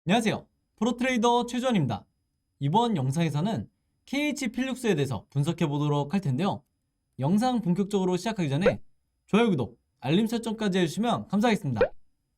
안녕하세요. 프로트레이더 최주원입니다. 이번 영상에서는 KH 필룩스에 대해서 분석해 보도록 할 텐데요. 영상 본격적으로 시작하기 전에 좋아요, 구독, 알림 설정까지 해주시면 감사하겠습니다.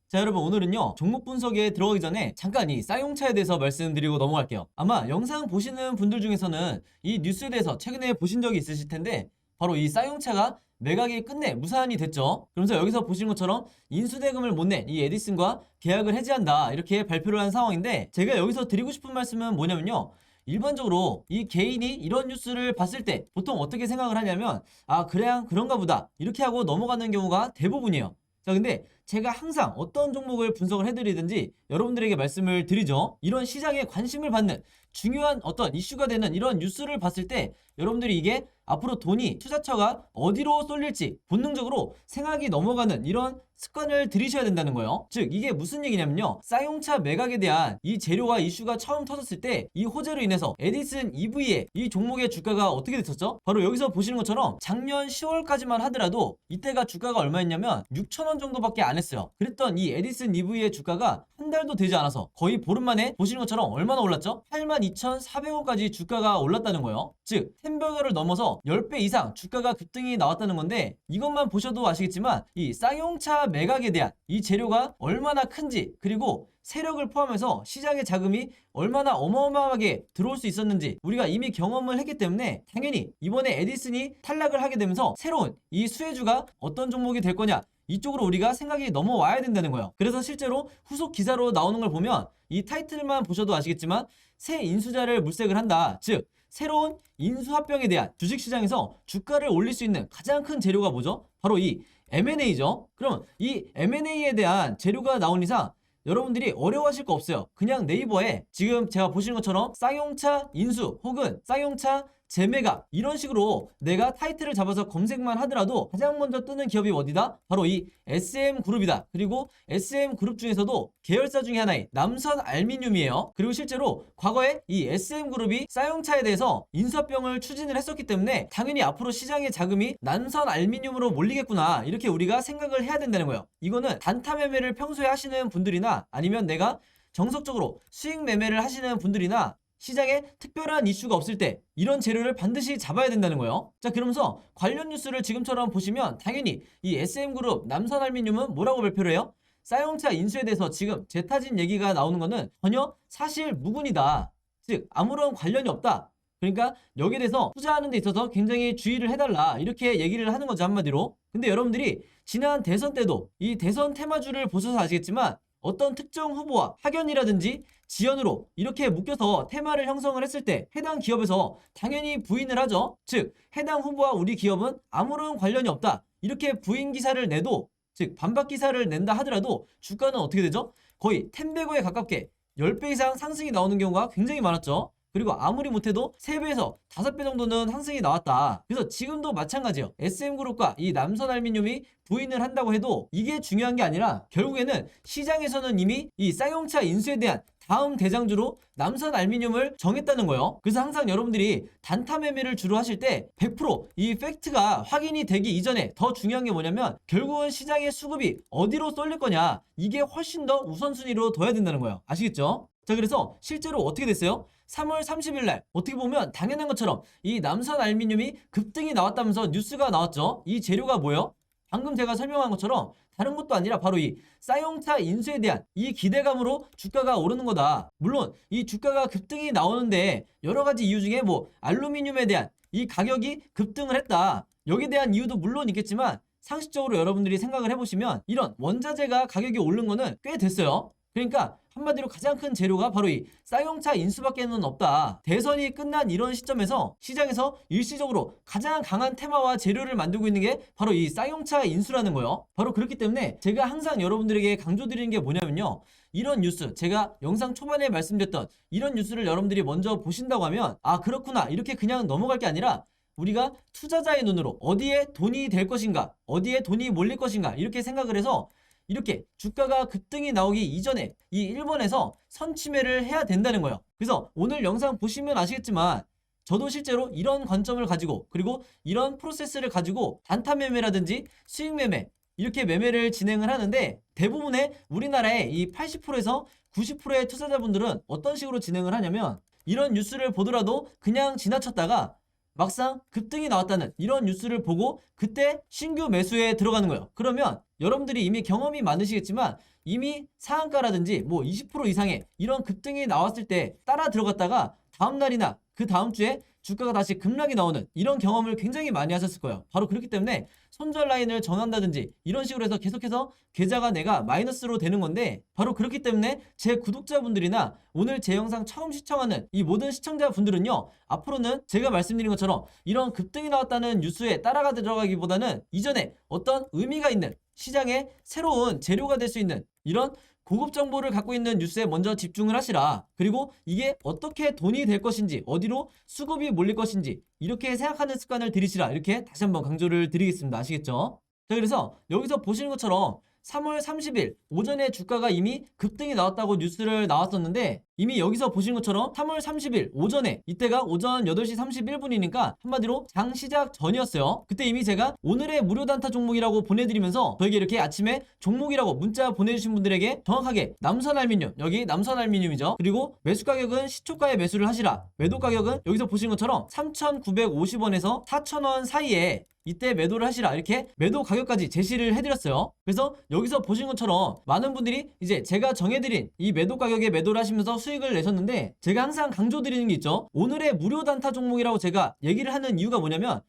자, 여러분, 오늘은요 종목 분석에 들어가기 전에 잠깐 이 쌍용차에 대해서 말씀드리고 넘어갈게요. 아마 영상 보시는 분들 중에서는 이 뉴스에 대해서 최근에 보신 적이 있으실 텐데, 바로 이 쌍용차가 매각이 끝내 무산이 됐죠. 그러면서 여기서 보시는 것처럼 인수대금을 못 낸 이 에디슨과 계약을 해지한다, 이렇게 발표를 한 상황인데, 제가 여기서 드리고 싶은 말씀은 뭐냐면요, 일반적으로 이 개인이 이런 뉴스를 봤을 때 보통 어떻게 생각을 하냐면, 아, 그냥 그런가 보다, 이렇게 하고 넘어가는 경우가 대부분이에요. 자, 근데 제가 항상 어떤 종목을 분석을 해드리든지 여러분들에게 말씀을 드리죠. 이런 시장에 관심을 받는 중요한 어떤 이슈가 되는 이런 뉴스를 봤을 때 여러분들이 이게 앞으로 돈이, 투자처가 어디로 쏠릴지 본능적으로 생각이 넘어가는 이런 습관을 들이셔야 된다는 거예요. 즉, 이게 무슨 얘기냐면요, 쌍용차 매각에 대한 이 재료와 이슈가 처음 터졌을 때 이 호재로 인해서 에디슨 EV의 이 종목의 주가가 어떻게 됐었죠? 바로 여기서 보시는 것처럼 작년 10월까지만 하더라도 이때가 주가가 얼마였냐면 6,000원 정도밖에 안 했어요. 그랬던 이 에디슨 EV의 주가가 한 달도 되지 않아서 거의 보름 만에 보시는 것처럼 얼마나 올랐죠? 82,400원까지 주가가 올랐다는 거예요. 즉, 템버거를 넘어서 10배 이상 주가가 급등이 나왔다는 건데, 이것만 보셔도 아시겠지만 이 쌍용차 매각에 대한 이 재료가 얼마나 큰지, 그리고 세력을 포함해서 시장의 자금이 얼마나 어마어마하게 들어올 수 있었는지 우리가 이미 경험을 했기 때문에, 당연히 이번에 에디슨이 탈락을 하게 되면서 새로운 이 수혜주가 어떤 종목이 될 거냐, 이쪽으로 우리가 생각이 넘어와야 된다는 거예요. 그래서 실제로 후속 기사로 나오는 걸 보면 이 타이틀만 보셔도 아시겠지만 새 인수자를 물색을 한다, 즉 새로운 인수합병에 대한 주식시장에서 주가를 올릴 수 있는 가장 큰 재료가 뭐죠? 바로 이 M&A죠. 그럼 이 M&A에 대한 재료가 나온 이상 여러분들이 어려워하실 거 없어요. 그냥 네이버에 지금 제가 보시는 것처럼 쌍용차 인수 혹은 쌍용차 재매각, 이런 식으로 내가 타이틀을 잡아서 검색만 하더라도 가장 먼저 뜨는 기업이 어디다? 바로 이 SM그룹이다. 그리고 SM그룹 중에서도 계열사 중에 하나인 남선알미늄이에요. 그리고 실제로 과거에 이 SM그룹이 쌍용차에 대해서 인수합병을 추진을 했었기 때문에 당연히 앞으로 시장의 자금이 남선알미늄으로 몰리겠구나, 이렇게 우리가 생각을 해야 된다는 거예요. 이거는 단타 매매를 평소에 하시는 분들이나 아니면 내가 정석적으로 수익 매매를 하시는 분들이나 시장에 특별한 이슈가 없을 때 이런 재료를 반드시 잡아야 된다는 거예요. 자, 그러면서 관련 뉴스를 지금처럼 보시면 당연히 이 SM그룹, 남선알미늄은 뭐라고 발표를 해요? 쌍용차 인수에 대해서 지금 재타진 얘기가 나오는 거는 전혀 사실 무근이다. 즉, 아무런 관련이 없다. 그러니까 여기에 대해서 투자하는 데 있어서 굉장히 주의를 해달라, 이렇게 얘기를 하는 거죠, 한마디로. 근데 여러분들이 지난 대선 때도 이 대선 테마주를 보셔서 아시겠지만 어떤 특정 후보와 학연이라든지 지연으로 이렇게 묶여서 테마를 형성을 했을 때 해당 기업에서 당연히 부인을 하죠. 즉, 해당 후보와 우리 기업은 아무런 관련이 없다, 이렇게 부인 기사를 내도, 즉 반박 기사를 낸다 하더라도 주가는 어떻게 되죠? 거의 텐베거에 가깝게 10배 이상 상승이 나오는 경우가 굉장히 많았죠. 그리고 아무리 못해도 3배에서 5배 정도는 상승이 나왔다. 그래서 지금도 마찬가지예요. SM그룹과 이 남선알미늄이 부인을 한다고 해도 이게 중요한 게 아니라 결국에는 시장에서는 이미 이 쌍용차 인수에 대한 다음 대장주로 남선알미늄을 정했다는 거예요. 그래서 항상 여러분들이 단타 매매를 주로 하실 때 100%이 팩트가 확인이 되기 이전에 더 중요한 게 뭐냐면, 결국은 시장의 수급이 어디로 쏠릴 거냐, 이게 훨씬 더 우선순위로 둬야 된다는 거예요. 아시겠죠? 자, 그래서 실제로 어떻게 됐어요? 3월 30일 날 어떻게 보면 당연한 것처럼 이 남선알미늄이 급등이 나왔다면서 뉴스가 나왔죠. 이 재료가 뭐예요? 방금 제가 설명한 것처럼 다른 것도 아니라 바로 이 쌍용차 인수에 대한 이 기대감으로 주가가 오르는 거다. 물론 이 주가가 급등이 나오는데 여러 가지 이유 중에 뭐 알루미늄에 대한 이 가격이 급등을 했다, 여기에 대한 이유도 물론 있겠지만, 상식적으로 여러분들이 생각을 해보시면 이런 원자재가 가격이 오른 거는 꽤 됐어요. 그러니까 한마디로 가장 큰 재료가 바로 이 쌍용차 인수밖에는 없다. 대선이 끝난 이런 시점에서 시장에서 일시적으로 가장 강한 테마와 재료를 만들고 있는 게 바로 이 쌍용차 인수라는 거예요. 바로 그렇기 때문에 제가 항상 여러분들에게 강조드리는 게 뭐냐면요, 이런 뉴스, 제가 영상 초반에 말씀드렸던 이런 뉴스를 여러분들이 먼저 보신다고 하면, 아, 그렇구나, 이렇게 그냥 넘어갈 게 아니라 우리가 투자자의 눈으로 어디에 돈이 될 것인가, 어디에 돈이 몰릴 것인가, 이렇게 생각을 해서 이렇게 주가가 급등이 나오기 이전에 이 1번에서 선취매를 해야 된다는 거예요. 그래서 오늘 영상 보시면 아시겠지만 저도 실제로 이런 관점을 가지고, 그리고 이런 프로세스를 가지고 단타 매매라든지 수익 매매, 이렇게 매매를 진행을 하는데, 대부분의 우리나라의 이 80%에서 90%의 투자자분들은 어떤 식으로 진행을 하냐면 이런 뉴스를 보더라도 그냥 지나쳤다가 막상 급등이 나왔다는 이런 뉴스를 보고 그때 신규 매수에 들어가는 거예요. 그러면 여러분들이 이미 경험이 많으시겠지만 이미 상한가라든지 뭐 20% 이상의 이런 급등이 나왔을 때 따라 들어갔다가 다음날이나 그 다음 주에 주가가 다시 급락이 나오는 이런 경험을 굉장히 많이 하셨을 거예요. 바로 그렇기 때문에 손절 라인을 정한다든지 이런 식으로 해서 계속해서 계좌가 내가 마이너스로 되는 건데, 바로 그렇기 때문에 제 구독자분들이나 오늘 제 영상 처음 시청하는 이 모든 시청자분들은요, 앞으로는 제가 말씀드린 것처럼 이런 급등이 나왔다는 뉴스에 따라가 들어가기보다는 이전에 어떤 의미가 있는 시장에 새로운 재료가 될 수 있는 이런 고급 정보를 갖고 있는 뉴스에 먼저 집중을 하시라. 그리고 이게 어떻게 돈이 될 것인지, 어디로 수급이 몰릴 것인지 이렇게 생각하는 습관을 들이시라. 이렇게 다시 한번 강조를 드리겠습니다. 아시겠죠? 자, 그래서 여기서 보시는 것처럼 3월 30일 오전에 주가가 이미 급등이 나왔다고 뉴스를 나왔었는데, 이미 여기서 보시는 것처럼 3월 30일 오전에, 이때가 오전 8시 31분이니까 한마디로 장 시작 전이었어요. 그때 이미 제가 오늘의 무료 단타 종목이라고 보내드리면서 저에게 이렇게 아침에 종목이라고 문자 보내주신 분들에게 정확하게 남선알미늄, 여기 남선알미늄이죠. 그리고 매수 가격은 시초가에 매수를 하시라. 매도 가격은 여기서 보시는 것처럼 3,950원에서 4,000원 사이에 이때 매도를 하시라. 이렇게 매도 가격까지 제시를 해드렸어요. 그래서 여기서 보신 것처럼 많은 분들이 이제 제가 정해드린 이 매도 가격에 매도를 하시면서 수익을 내셨는데, 제가 항상 강조드리는 게 있죠. 오늘의 무료 단타 종목이라고 제가 얘기를 하는 이유가 뭐냐면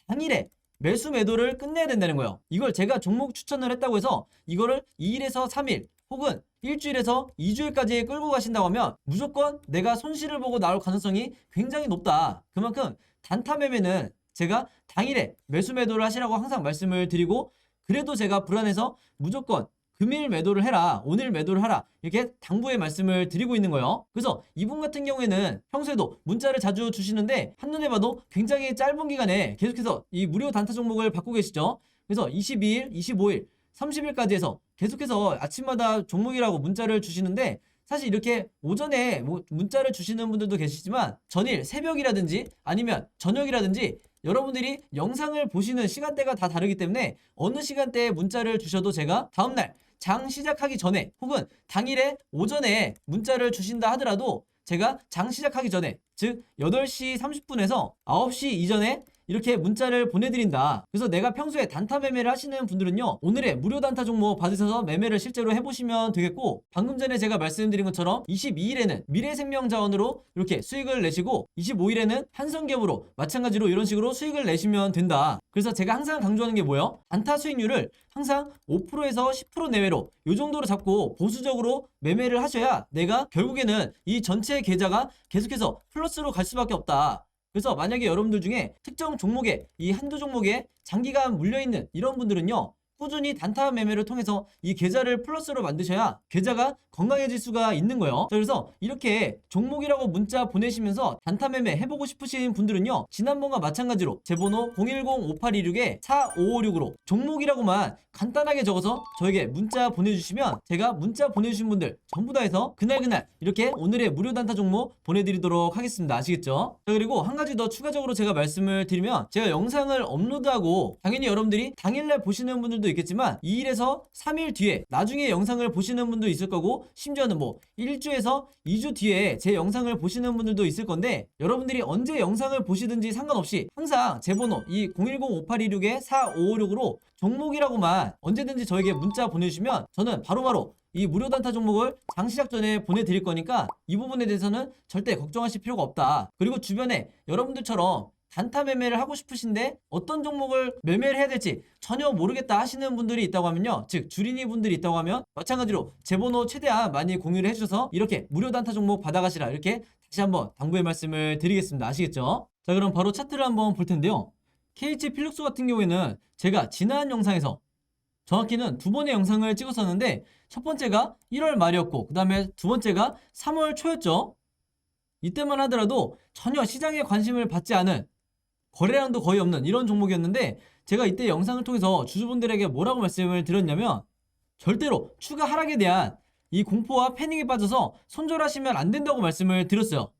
당일에 매수 매도를 끝내야 된다는 거예요. 이걸 제가 종목 추천을 했다고 해서 이거를 2일에서 3일 혹은 일주일에서 2주일까지 끌고 가신다고 하면 무조건 내가 손실을 보고 나올 가능성이 굉장히 높다. 그만큼 단타 매매는 제가 당일에 매수 매도를 하시라고 항상 말씀을 드리고, 그래도 제가 불안해서 무조건 금일 매도를 해라, 오늘 매도를 하라, 이렇게 당부의 말씀을 드리고 있는 거예요. 그래서 이분 같은 경우에는 평소에도 문자를 자주 주시는데 한눈에 봐도 굉장히 짧은 기간에 계속해서 이 무료 단타 종목을 받고 계시죠. 그래서 22일, 25일, 30일까지 해서 계속해서 아침마다 종목이라고 문자를 주시는데, 사실 이렇게 오전에 문자를 주시는 분들도 계시지만 전일 새벽이라든지 아니면 저녁이라든지 여러분들이 영상을 보시는 시간대가 다 다르기 때문에 어느 시간대에 문자를 주셔도 제가 다음날 장 시작하기 전에 혹은 당일에 오전에 문자를 주신다 하더라도 제가 장 시작하기 전에, 즉 8시 30분에서 9시 이전에 이렇게 문자를 보내드린다. 그래서 내가 평소에 단타 매매를 하시는 분들은요, 오늘의 무료 단타 종목 받으셔서 매매를 실제로 해보시면 되겠고, 방금 전에 제가 말씀드린 것처럼 22일에는 미래생명자원으로 이렇게 수익을 내시고 25일에는 한성기업으로 마찬가지로 이런 식으로 수익을 내시면 된다. 그래서 제가 항상 강조하는 게 뭐예요? 단타 수익률을 항상 5%에서 10% 내외로 이 정도로 잡고 보수적으로 매매를 하셔야 내가 결국에는 이 전체 계좌가 계속해서 플러스로 갈 수밖에 없다. 그래서 만약에 여러분들 중에 특정 종목에, 이 한두 종목에 장기간 물려있는 이런 분들은요, 꾸준히 단타 매매를 통해서 이 계좌를 플러스로 만드셔야 계좌가 건강해질 수가 있는 거예요. 자, 그래서 이렇게 종목이라고 문자 보내시면서 단타 매매 해보고 싶으신 분들은요, 지난번과 마찬가지로 제 번호 010-5826-4556으로 종목이라고만 간단하게 적어서 저에게 문자 보내주시면 제가 문자 보내주신 분들 전부 다 해서 그날 이렇게 오늘의 무료 단타 종목 보내드리도록 하겠습니다. 아시겠죠? 자, 그리고 한 가지 더 추가적으로 제가 말씀을 드리면, 제가 영상을 업로드하고 당연히 여러분들이 당일날 보시는 분들도 있겠지만 2일에서 3일 뒤에 나중에 영상을 보시는 분도 있을 거고, 심지어는 뭐 1주에서 2주 뒤에 제 영상을 보시는 분들도 있을 건데, 여러분들이 언제 영상을 보시든지 상관없이 항상 제 번호 이 010-5826-4556으로 종목이라고만 언제든지 저에게 문자 보내주시면 저는 바로바로 이 무료 단타 종목을 장 시작 전에 보내드릴 거니까 이 부분에 대해서는 절대 걱정하실 필요가 없다. 그리고 주변에 여러분들처럼 단타 매매를 하고 싶으신데 어떤 종목을 매매를 해야 될지 전혀 모르겠다 하시는 분들이 있다고 하면요, 즉 주린이 분들이 있다고 하면 마찬가지로 제 번호 최대한 많이 공유를 해주셔서 이렇게 무료 단타 종목 받아가시라, 이렇게 다시 한번 당부의 말씀을 드리겠습니다. 아시겠죠? 자, 그럼 바로 차트를 한번 볼 텐데요, KH 필룩스 같은 경우에는 제가 지난 영상에서 정확히는 두 번의 영상을 찍었었는데, 첫 번째가 1월 말이었고 그 다음에 두 번째가 3월 초였죠. 이때만 하더라도 전혀 시장에 관심을 받지 않은, 거래량도 거의 없는 이런 종목이었는데, 제가 이때 영상을 통해서 주주분들에게 뭐라고 말씀을 드렸냐면, 절대로 추가 하락에 대한 이 공포와 패닉에 빠져서 손절하시면 안 된다고 말씀을 드렸어요.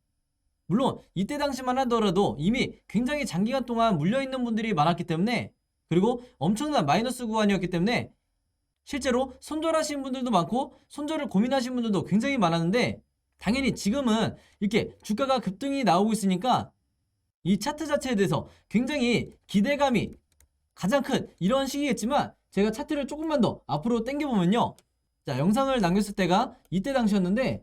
물론 이때 당시만 하더라도 이미 굉장히 장기간 동안 물려있는 분들이 많았기 때문에, 그리고 엄청난 마이너스 구간이었기 때문에 실제로 손절하신 분들도 많고 손절을 고민하신 분들도 굉장히 많았는데, 당연히 지금은 이렇게 주가가 급등이 나오고 있으니까 이 차트 자체에 대해서 굉장히 기대감이 가장 큰 이런 시기겠지만, 제가 차트를 조금만 더 앞으로 당겨보면요, 자, 영상을 남겼을 때가 이때 당시였는데,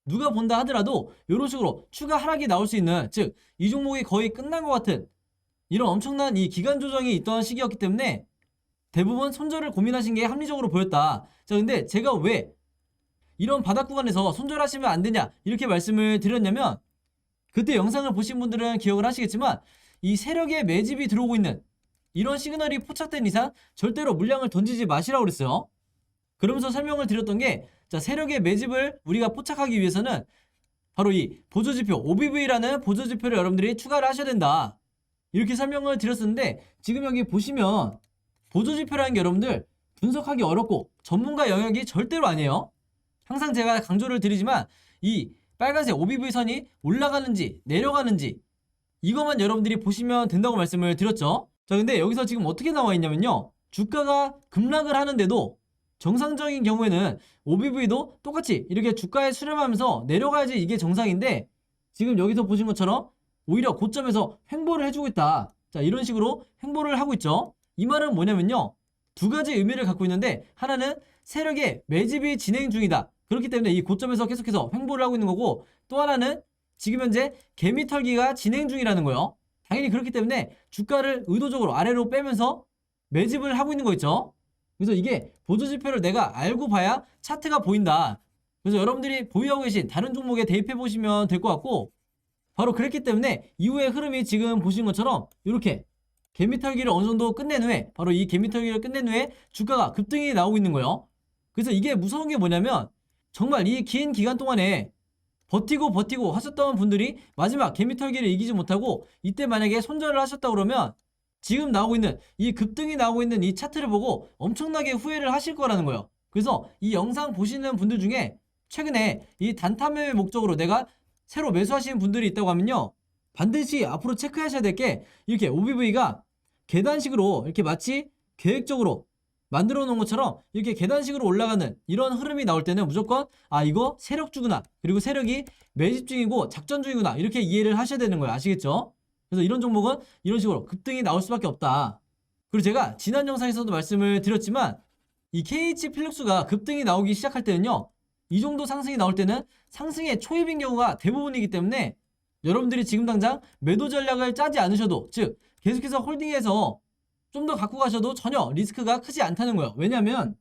누가 본다 하더라도 이런 식으로 추가 하락이 나올 수 있는, 즉 이 종목이 거의 끝난 것 같은 이런 엄청난 이 기간 조정이 있던 시기였기 때문에 대부분 손절을 고민하신 게 합리적으로 보였다. 자, 근데 제가 왜 이런 바닥 구간에서 손절하시면 안 되냐 이렇게 말씀을 드렸냐면, 그때 영상을 보신 분들은 기억을 하시겠지만 이 세력의 매집이 들어오고 있는 이런 시그널이 포착된 이상 절대로 물량을 던지지 마시라고 그랬어요. 그러면서 설명을 드렸던 게, 자, 세력의 매집을 우리가 포착하기 위해서는 바로 이 보조지표 OBV라는 보조지표를 여러분들이 추가를 하셔야 된다, 이렇게 설명을 드렸었는데, 지금 여기 보시면 보조지표라는 게 여러분들 분석하기 어렵고 전문가 영역이 절대로 아니에요. 항상 제가 강조를 드리지만 이 빨간색 OBV 선이 올라가는지 내려가는지 이것만 여러분들이 보시면 된다고 말씀을 드렸죠. 자, 근데 여기서 지금 어떻게 나와 있냐면요, 주가가 급락을 하는데도 정상적인 경우에는 OBV도 똑같이 이렇게 주가에 수렴하면서 내려가야지 이게 정상인데, 지금 여기서 보신 것처럼 오히려 고점에서 횡보를 해주고 있다. 자, 이런 식으로 횡보를 하고 있죠. 이 말은 뭐냐면요, 두 가지 의미를 갖고 있는데, 하나는 세력의 매집이 진행 중이다, 그렇기 때문에 이 고점에서 계속해서 횡보를 하고 있는 거고, 또 하나는 지금 현재 개미 털기가 진행 중이라는 거예요. 당연히 그렇기 때문에 주가를 의도적으로 아래로 빼면서 매집을 하고 있는 거 있죠. 그래서 이게 보조지표를 내가 알고 봐야 차트가 보인다. 그래서 여러분들이 보유하고 계신 다른 종목에 대입해 보시면 될 것 같고, 바로 그랬기 때문에 이후의 흐름이 지금 보신 것처럼 이렇게 개미털기를 어느 정도 끝낸 후에, 바로 이 개미털기를 끝낸 후에 주가가 급등이 나오고 있는 거예요. 그래서 이게 무서운 게 뭐냐면, 정말 이 긴 기간 동안에 버티고 하셨던 분들이 마지막 개미털기를 이기지 못하고 이때 만약에 손절을 하셨다 그러면 지금 나오고 있는 이 급등이 나오고 있는 이 차트를 보고 엄청나게 후회를 하실 거라는 거예요. 그래서 이 영상 보시는 분들 중에 최근에 이 단타 매매 목적으로 내가 새로 매수하시는 분들이 있다고 하면요, 반드시 앞으로 체크하셔야 될 게, 이렇게 OBV가 계단식으로 이렇게 마치 계획적으로 만들어 놓은 것처럼 이렇게 계단식으로 올라가는 이런 흐름이 나올 때는 무조건 이거 세력주구나, 그리고 세력이 매집 중이고 작전 중이구나, 이렇게 이해를 하셔야 되는 거예요. 아시겠죠? 그래서 이런 종목은 이런 식으로 급등이 나올 수밖에 없다. 그리고 제가 지난 영상에서도 말씀을 드렸지만 이 KH 필룩스가 급등이 나오기 시작할 때는요, 이 정도 상승이 나올 때는 상승의 초입인 경우가 대부분이기 때문에 여러분들이 지금 당장 매도 전략을 짜지 않으셔도, 즉 계속해서 홀딩해서 좀 더 갖고 가셔도 전혀 리스크가 크지 않다는 거예요. 왜냐면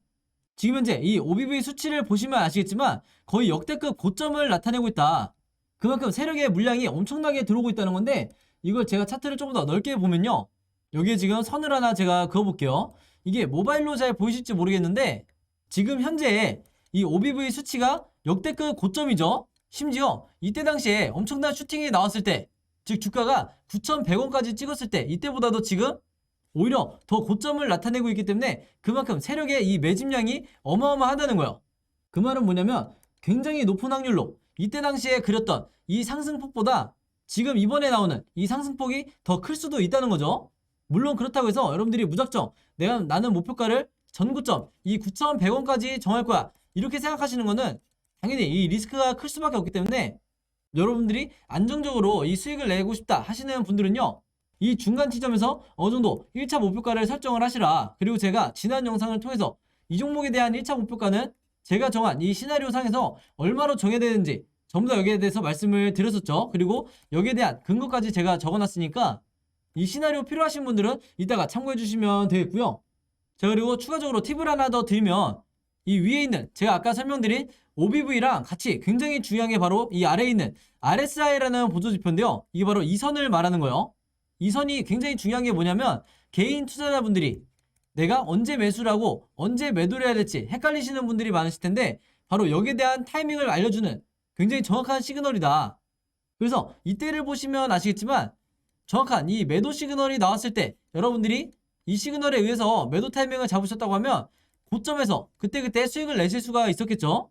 지금 현재 이 OBV 수치를 보시면 아시겠지만 거의 역대급 고점을 나타내고 있다. 그만큼 세력의 물량이 엄청나게 들어오고 있다는 건데, 이걸 제가 차트를 조금 더 넓게 보면요, 여기에 지금 선을 하나 제가 그어볼게요. 이게 모바일로 잘 보이실지 모르겠는데 지금 현재 이 OBV 수치가 역대급 고점이죠. 심지어 이때 당시에 엄청난 슈팅이 나왔을 때, 즉 주가가 9,100원까지 찍었을 때, 이때보다도 지금 오히려 더 고점을 나타내고 있기 때문에 그만큼 세력의 이 매집량이 어마어마하다는 거예요. 그 말은 뭐냐면 굉장히 높은 확률로 이때 당시에 그렸던 이 상승폭보다 지금 이번에 나오는 이 상승폭이 더 클 수도 있다는 거죠. 물론 그렇다고 해서 여러분들이 무작정 나는 목표가를 전고점 이 9,100원까지 정할 거야, 이렇게 생각하시는 거는 당연히 이 리스크가 클 수밖에 없기 때문에, 여러분들이 안정적으로 이 수익을 내고 싶다 하시는 분들은요, 이 중간 지점에서 어느 정도 1차 목표가를 설정을 하시라. 그리고 제가 지난 영상을 통해서 이 종목에 대한 1차 목표가는 제가 정한 이 시나리오 상에서 얼마로 정해야 되는지 전부 다 여기에 대해서 말씀을 드렸었죠. 그리고 여기에 대한 근거까지 제가 적어놨으니까 이 시나리오 필요하신 분들은 이따가 참고해 주시면 되겠고요. 자, 그리고 추가적으로 팁을 하나 더 드리면, 이 위에 있는 제가 아까 설명드린 OBV랑 같이 굉장히 중요한 게 바로 이 아래에 있는 RSI라는 보조지표인데요, 이게 바로 이 선을 말하는 거예요. 이 선이 굉장히 중요한 게 뭐냐면, 개인 투자자분들이 내가 언제 매수를 하고 언제 매도를 해야 될지 헷갈리시는 분들이 많으실 텐데, 바로 여기에 대한 타이밍을 알려주는 굉장히 정확한 시그널이다. 그래서 이때를 보시면 아시겠지만 정확한 이 매도 시그널이 나왔을 때 여러분들이 이 시그널에 의해서 매도 타이밍을 잡으셨다고 하면 고점에서 그때그때 수익을 내실 수가 있었겠죠.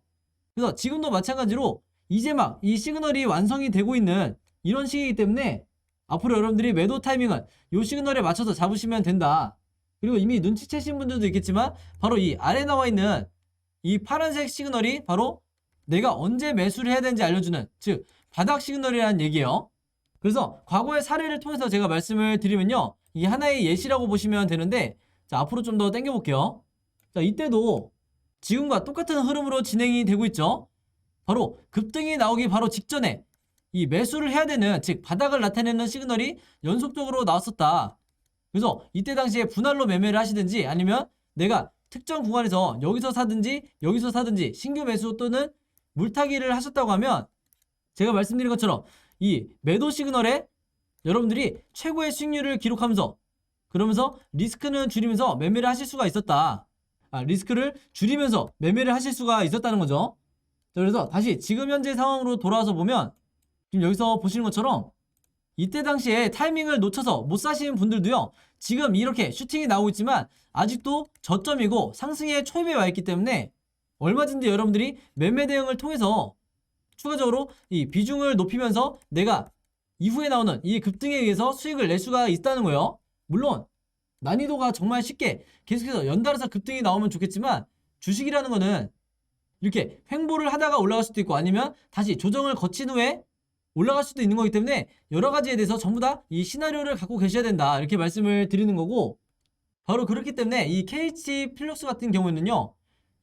그래서 지금도 마찬가지로 이제 막 이 시그널이 완성이 되고 있는 이런 시기이기 때문에 앞으로 여러분들이 매도 타이밍은 이 시그널에 맞춰서 잡으시면 된다. 그리고 이미 눈치채신 분들도 있겠지만 바로 이 아래 나와 있는 이 파란색 시그널이 바로 내가 언제 매수를 해야 되는지 알려주는, 즉 바닥 시그널이라는 얘기예요. 그래서 과거의 사례를 통해서 제가 말씀을 드리면요, 이 하나의 예시라고 보시면 되는데, 자 앞으로 좀 더 당겨 볼게요. 자 이때도 지금과 똑같은 흐름으로 진행이 되고 있죠. 바로 급등이 나오기 바로 직전에 이 매수를 해야 되는, 즉 바닥을 나타내는 시그널이 연속적으로 나왔었다. 그래서 이때 당시에 분할로 매매를 하시든지, 아니면 내가 특정 구간에서 여기서 사든지 여기서 사든지 신규 매수 또는 물타기를 하셨다고 하면, 제가 말씀드린 것처럼 이 매도 시그널에 여러분들이 최고의 수익률을 기록하면서, 그러면서 리스크는 줄이면서 매매를 하실 수가 있었다. 리스크를 줄이면서 매매를 하실 수가 있었다는 거죠. 자, 그래서 다시 지금 현재 상황으로 돌아와서 보면, 지금 여기서 보시는 것처럼 이때 당시에 타이밍을 놓쳐서 못 사시는 분들도요, 지금 이렇게 슈팅이 나오고 있지만 아직도 저점이고 상승의 초입에 와 있기 때문에 얼마든지 여러분들이 매매 대응을 통해서 추가적으로 이 비중을 높이면서 내가 이후에 나오는 이 급등에 의해서 수익을 낼 수가 있다는 거예요. 물론 난이도가 정말 쉽게 계속해서 연달아서 급등이 나오면 좋겠지만, 주식이라는 거는 이렇게 횡보를 하다가 올라갈 수도 있고, 아니면 다시 조정을 거친 후에 올라갈 수도 있는 거기 때문에 여러 가지에 대해서 전부 다 이 시나리오를 갖고 계셔야 된다, 이렇게 말씀을 드리는 거고, 바로 그렇기 때문에 이 KH 필룩스 같은 경우에는요,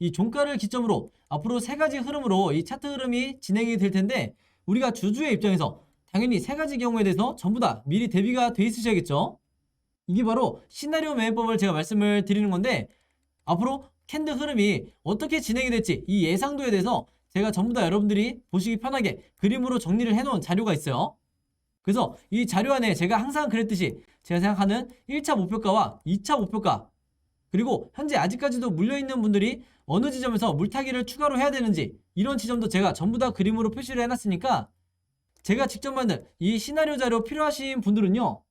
이 종가를 기점으로 앞으로 세 가지 흐름으로 이 차트 흐름이 진행이 될 텐데, 우리가 주주의 입장에서 당연히 세 가지 경우에 대해서 전부 다 미리 대비가 돼 있으셔야겠죠. 이게 바로 시나리오 매매법을 제가 말씀을 드리는 건데, 앞으로 캔들 흐름이 어떻게 진행이 될지 이 예상도에 대해서 제가 전부 다 여러분들이 보시기 편하게 그림으로 정리를 해놓은 자료가 있어요. 그래서 이 자료 안에 제가 항상 그랬듯이 제가 생각하는 1차 목표가와 2차 목표가, 그리고 현재 아직까지도 물려있는 분들이 어느 지점에서 물타기를 추가로 해야 되는지, 이런 지점도 제가 전부 다 그림으로 표시를 해놨으니까, 제가 직접 만든 이 시나리오 자료 필요하신 분들은요,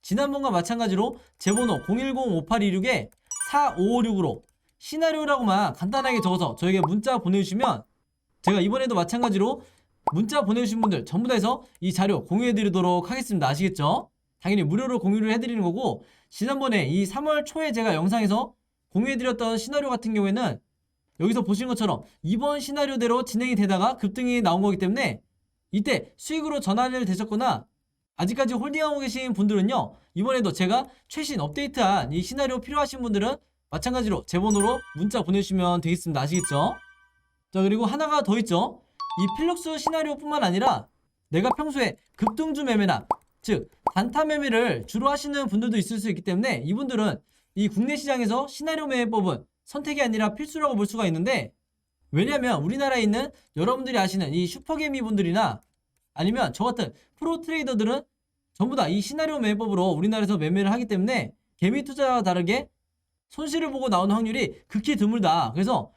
지난번과 마찬가지로 제 번호 010-5826-4556으로 시나리오라고만 간단하게 적어서 저에게 문자 보내주시면, 제가 이번에도 마찬가지로 문자 보내주신 분들 전부 다 해서 이 자료 공유해드리도록 하겠습니다. 아시겠죠? 당연히 무료로 공유를 해드리는 거고, 지난번에 이 3월 초에 제가 영상에서 공유해드렸던 시나리오 같은 경우에는 여기서 보신 것처럼 이번 시나리오대로 진행이 되다가 급등이 나온 거기 때문에, 이때 수익으로 전환을 되셨거나 아직까지 홀딩하고 계신 분들은요, 이번에도 제가 최신 업데이트한 이 시나리오 필요하신 분들은 마찬가지로 제 번호로 문자 보내주시면 되겠습니다. 아시겠죠? 자, 그리고 하나가 더 있죠. 이 필룩스 시나리오 뿐만 아니라 내가 평소에 급등주 매매나, 즉 단타 매매를 주로 하시는 분들도 있을 수 있기 때문에, 이분들은 이 국내 시장에서 시나리오 매매법은 선택이 아니라 필수라고 볼 수가 있는데, 왜냐하면 우리나라에 있는 여러분들이 아시는 이 슈퍼개미 분들이나 아니면 저 같은 프로 트레이더들은 전부 다 이 시나리오 매매법으로 우리나라에서 매매를 하기 때문에 개미 투자와 다르게 손실을 보고 나오는 확률이 극히 드물다. 그래서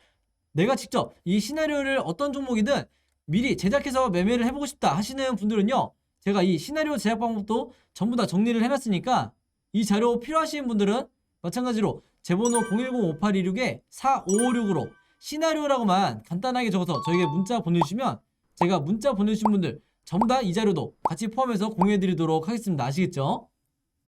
내가 직접 이 시나리오를 어떤 종목이든 미리 제작해서 매매를 해보고 싶다 하시는 분들은요, 제가 이 시나리오 제작 방법도 전부 다 정리를 해놨으니까, 이 자료 필요하신 분들은 마찬가지로 제 번호 010-5826-4556으로 시나리오라고만 간단하게 적어서 저에게 문자 보내주시면, 제가 문자 보내주신 분들 전부 다 이 자료도 같이 포함해서 공유해드리도록 하겠습니다. 아시겠죠?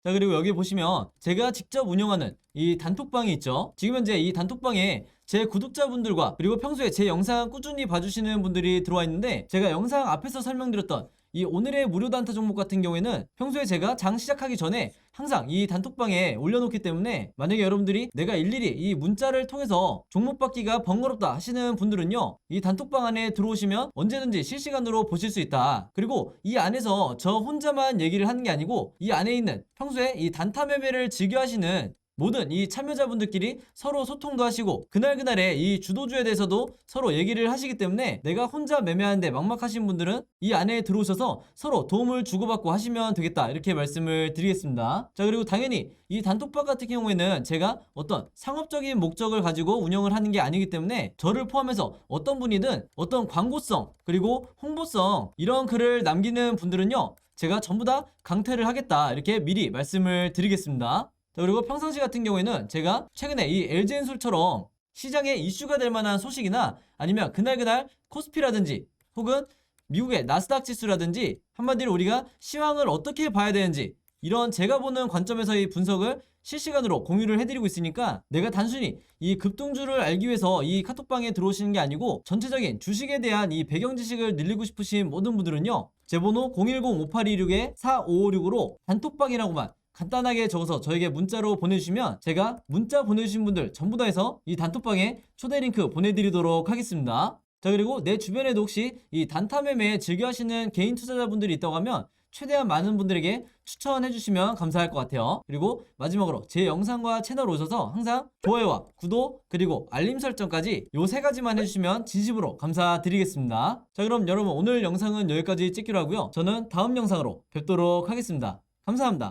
자, 그리고 여기 보시면 제가 직접 운영하는 이 단톡방이 있죠. 지금 현재 이 단톡방에 제 구독자분들과 그리고 평소에 제 영상 꾸준히 봐주시는 분들이 들어와 있는데, 제가 영상 앞에서 설명드렸던 이 오늘의 무료 단타 종목 같은 경우에는 평소에 제가 장 시작하기 전에 항상 이 단톡방에 올려놓기 때문에, 만약에 여러분들이 내가 일일이 이 문자를 통해서 종목 받기가 번거롭다 하시는 분들은요, 이 단톡방 안에 들어오시면 언제든지 실시간으로 보실 수 있다. 그리고 이 안에서 저 혼자만 얘기를 하는 게 아니고, 이 안에 있는 평소에 이 단타 매매를 즐겨 하시는 모든 이 참여자분들끼리 서로 소통도 하시고, 그날그날의 이 주도주에 대해서도 서로 얘기를 하시기 때문에, 내가 혼자 매매하는데 막막하신 분들은 이 안에 들어오셔서 서로 도움을 주고받고 하시면 되겠다, 이렇게 말씀을 드리겠습니다. 자, 그리고 당연히 이 단톡방 같은 경우에는 제가 어떤 상업적인 목적을 가지고 운영을 하는 게 아니기 때문에, 저를 포함해서 어떤 분이든 어떤 광고성 그리고 홍보성 이런 글을 남기는 분들은요, 제가 전부 다 강퇴를 하겠다, 이렇게 미리 말씀을 드리겠습니다. 자, 그리고 평상시 같은 경우에는 제가 최근에 이 LG엔솔처럼 시장에 이슈가 될 만한 소식이나, 아니면 그날 코스피라든지 혹은 미국의 나스닥 지수라든지, 한마디로 우리가 시황을 어떻게 봐야 되는지, 이런 제가 보는 관점에서의 분석을 실시간으로 공유를 해드리고 있으니까 내가 단순히 이 급등주를 알기 위해서 이 카톡방에 들어오시는 게 아니고 전체적인 주식에 대한 이 배경 지식을 늘리고 싶으신 모든 분들은요, 제 번호 010-5826-4556으로 단톡방이라고만 간단하게 적어서 저에게 문자로 보내주시면 제가 문자 보내주신 분들 전부 다 해서 이 단톡방에 초대 링크 보내드리도록 하겠습니다. 자, 그리고 내 주변에도 혹시 이 단타 매매 즐겨 하시는 개인 투자자분들이 있다고 하면 최대한 많은 분들에게 추천해 주시면 감사할 것 같아요. 그리고 마지막으로 제 영상과 채널 오셔서 항상 좋아요와 구독 그리고 알림 설정까지 요 3가지만 해주시면 진심으로 감사드리겠습니다. 자, 그럼 여러분 오늘 영상은 여기까지 찍기로 하고요. 저는 다음 영상으로 뵙도록 하겠습니다. 감사합니다.